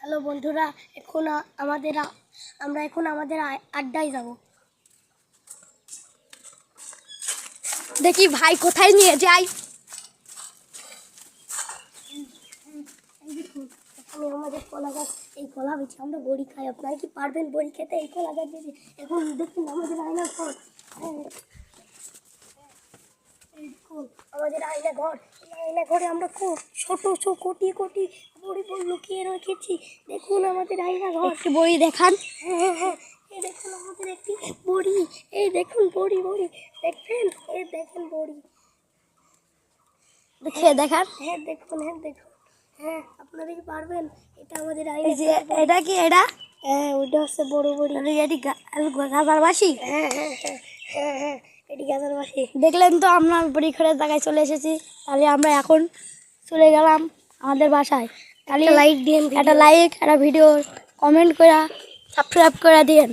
Hello বন্ধুরা, আমরা এখন আমাদের আড্ডায় যাব। দেখি ভাই কোথায় নিয়ে যাই। এখানে আমাদের কলা গাছ, এই কলা বেছে আমরা বড়ি খাই। আপনারা কি পারবেন বড়ি খেতে? এই কলা গাছ বেছে এখন দেখুন আমাদের আয়না ঘর। আমাদের আয়না ঘর, আয়না ঘরে আমরা খুব ছোট ছোট কোটি কোটি বড়ি লুকিয়ে রেখেছি। দেখুন আমাদের আয়না ঘর। একটু বড়ি দেখান। হ্যাঁ হ্যাঁ, এই দেখুন আমাদের একটি বড়ি। এই দেখুন বড়ি দেখবেন, এই দেখেন বড়ি দেখে দেখান। হ্যাঁ দেখুন, হ্যাঁ আপনারা কি পারবেন? এটা আমাদের আয়না। এটা কি? এটা ওইটা হচ্ছে বড় বড়ি। এটি গাজার বাসি। হ্যাঁ হ্যাঁ হ্যাঁ হ্যাঁ হ্যাঁ, এটি গাজার বাসি। দেখলেন তো, আমরা বড়ি খড়ের জায়গায় চলে এসেছি। তাহলে আমরা এখন চলে গেলাম আমাদের বাসায়। তাহলে লাইক দিন, একটা লাইক, একটা ভিডিও কমেন্ট করে সাবস্ক্রাইব করে দিন।